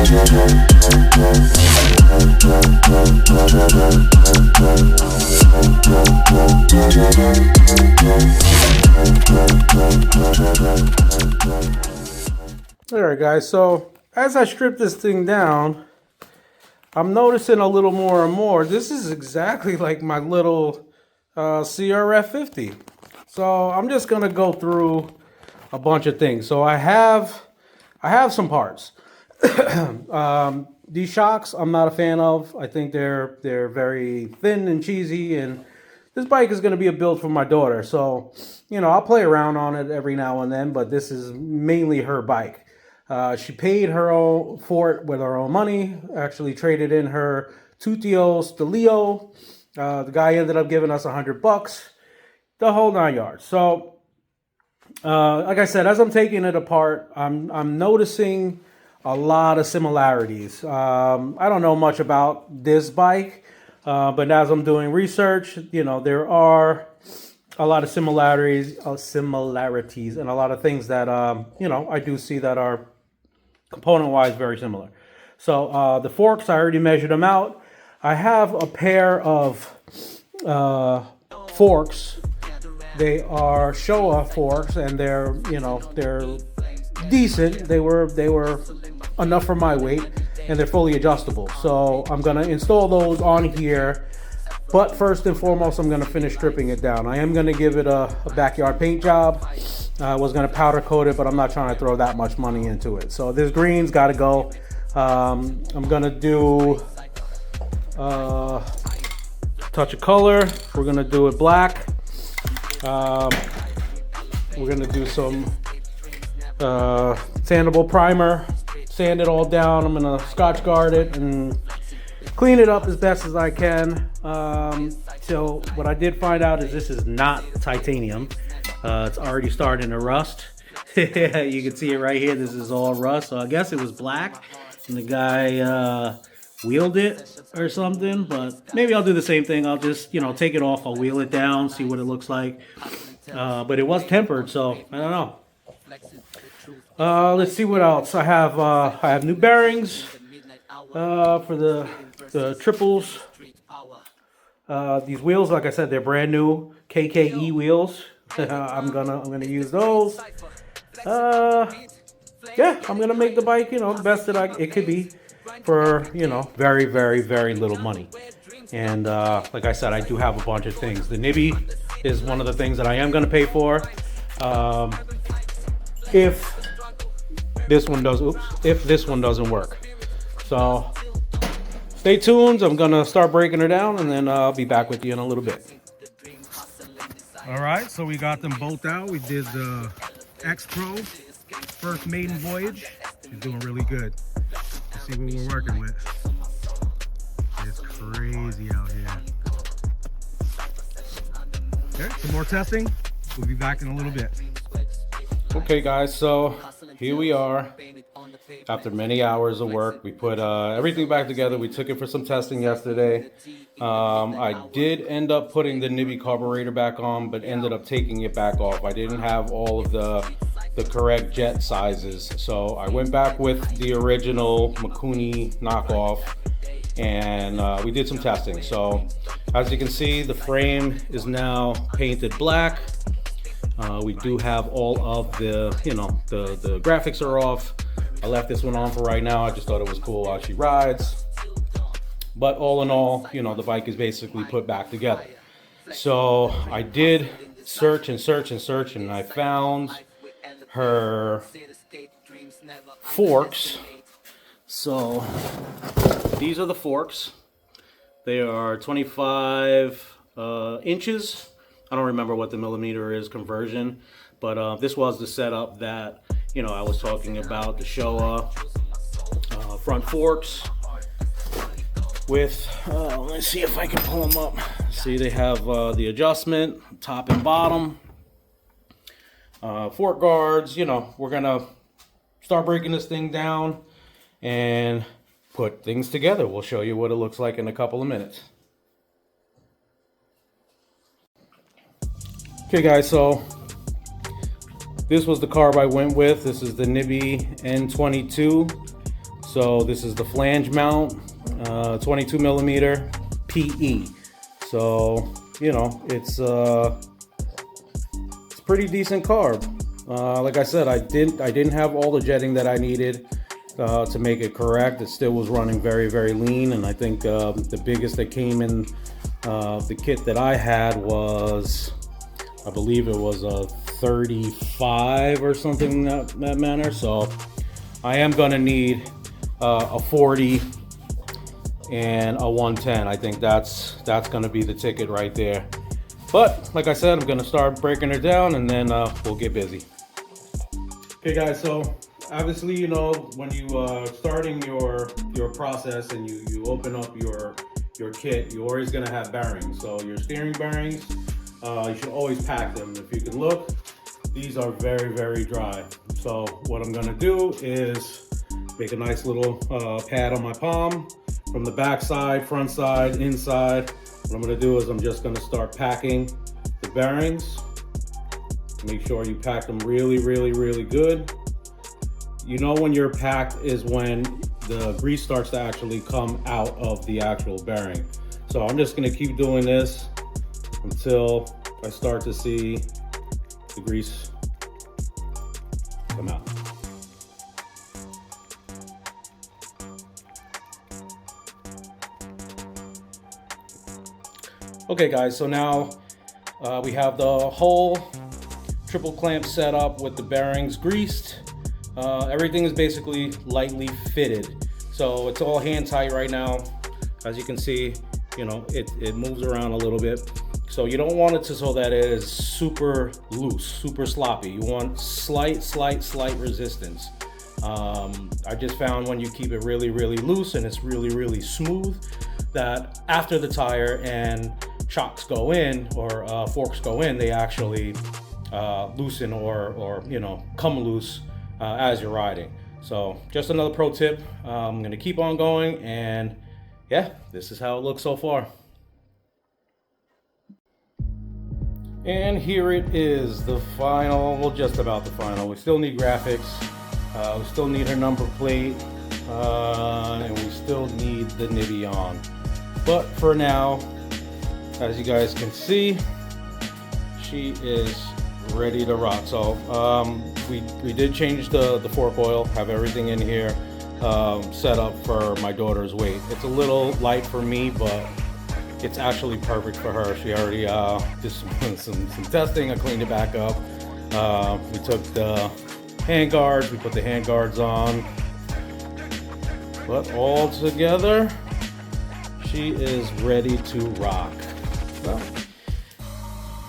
Alright guys, so as I strip this thing down, I'm noticing a little more and more. This is exactly like my little CRF 50. So I'm just gonna go through a bunch of things. So I have some parts. These shocks I'm not a fan of. I think they're very thin and cheesy, and this bike is going to be a build for my daughter. So, you know, I'll play around on it every now and then, but this is mainly her bike. She paid her own for it with her own money. Actually traded in her Tutio Stelio. The guy ended up giving us $100, the whole 9 yards. So, like I said, as I'm taking it apart, I'm noticing a lot of similarities. I don't know much about this bike, but as I'm doing research, you know, there are a lot of similarities, and a lot of things that you know, I do see that are component-wise very similar. So the forks, I already measured them out. I have a pair of forks. They are Showa forks, and they're, you know, they're decent. They were enough for my weight, and they're fully adjustable. So I'm gonna install those on here, but first and foremost, I'm gonna finish stripping it down. I am gonna give it a backyard paint job. I was gonna powder coat it, but I'm not trying to throw that much money into it. So this green's gotta go. I'm gonna do touch of color. We're gonna do it black. We're gonna do some sandable primer, sand it all down. I'm gonna Scotch guard it and clean it up as best as I can. So what I did find out is this is not titanium. It's already starting to rust. You can see it right here. This is all rust. So I guess it was black and the guy wheeled it or something, but maybe I'll do the same thing. I'll just, you know, take it off. I'll wheel it down, see what it looks like. But it was tempered, so I don't know. Let's see what else. I have new bearings for the triples. These wheels, like I said, they're brand new KKE wheels. I'm gonna use those. Yeah, I'm gonna make the bike, you know, the best that it could be for, you know, very, very, very little money. And like I said, I do have a bunch of things. The Nibby is one of the things that I am gonna pay for. If this one doesn't work. So stay tuned. I'm gonna start breaking her down, and then I'll be back with you in a little bit. All right, so we got them both out. We did the X Pro first maiden voyage. She's doing really good. Let's see what we're working with. It's crazy out here. Okay, some more testing. We'll be back in a little bit. Okay guys, so here we are. After many hours of work, we put everything back together. We took it for some testing yesterday. I did end up putting the Nibby carburetor back on, but ended up taking it back off. I didn't have all of the correct jet sizes, so I went back with the original Makuni knockoff, and we did some testing. So as you can see, the frame is now painted black. We do have all of the, you know, the graphics are off. I left this one on for right now. I just thought it was cool how she rides. But all in all, you know, the bike is basically put back together. So I did search and search and search, and I found her forks. So these are the forks. They are 25 inches. I don't remember what the millimeter is conversion, but this was the setup that, you know, I was talking about, the Showa front forks with, let's see if I can pull them up. See, they have the adjustment, top and bottom, fork guards. You know, we're gonna start breaking this thing down and put things together. We'll show you what it looks like in a couple of minutes. Okay guys, so this was the carb I went with. This is the Nibby N22 So this is the flange mount, 22 millimeter PE. So, you know, it's pretty decent carb. Like I said, I didn't have all the jetting that I needed to make it correct. It still was running very, very lean, and I think the biggest that came in the kit that I had was, I believe it was a 35 or something in that manner. So I am gonna need a 40 and a 110. I think that's gonna be the ticket right there. But like I said, I'm gonna start breaking it down, and then we'll get busy. Okay guys, so obviously, you know, when you starting your process and you open up your kit, you're always gonna have bearings. So your steering bearings, you should always pack them. If you can look, these are very, very dry. So what I'm gonna do is make a nice little pad on my palm from the back side, front side, inside. What I'm gonna do is I'm just gonna start packing the bearings. Make sure you pack them really, really, really good. You know when you're packed is when the grease starts to actually come out of the actual bearing. So I'm just gonna keep doing this until I start to see the grease come out. Okay guys, so now we have the whole triple clamp set up with the bearings greased. Everything is basically lightly fitted. So it's all hand tight right now. As you can see, you know, it moves around a little bit. So you don't want it to so that it is super loose, super sloppy. You want slight resistance. I just found when you keep it really, really loose and it's really, really smooth, that after the tire and shocks go in or forks go in, they actually loosen or you know, come loose as you're riding. So just another pro tip. I'm gonna keep on going, and yeah, this is how it looks so far. And here it is, the final, well, just about the final. We still need graphics, we still need her number plate, and we still need the nibby on. But for now, as you guys can see, she is ready to rock. So we did change the fork oil, have everything in here set up for my daughter's weight. It's a little light for me, but it's actually perfect for her. She already did some testing. I cleaned it back up. We took the hand guards, we put the hand guards on, but all together she is ready to rock. Well,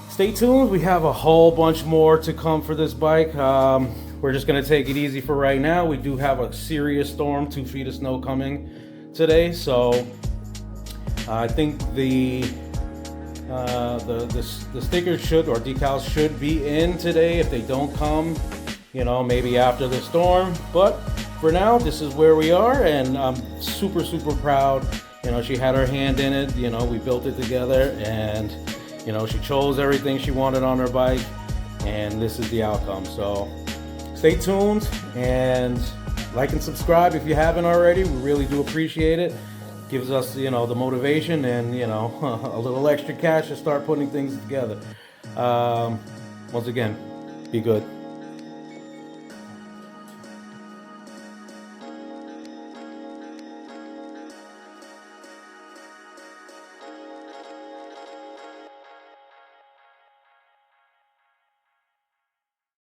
stay tuned. We have a whole bunch more to come for this bike. We're just gonna take it easy for right now. We do have a serious storm, 2 feet of snow coming today, so I think the stickers should, or decals should be in today. If they don't come, you know, maybe after the storm. But for now, this is where we are, and I'm super proud. You know, she had her hand in it. You know, we built it together, and you know, she chose everything she wanted on her bike, and this is the outcome. So stay tuned and like and subscribe if you haven't already. We really do appreciate it. Gives us, you know, the motivation and, you know, a little extra cash to start putting things together. Once again, be good.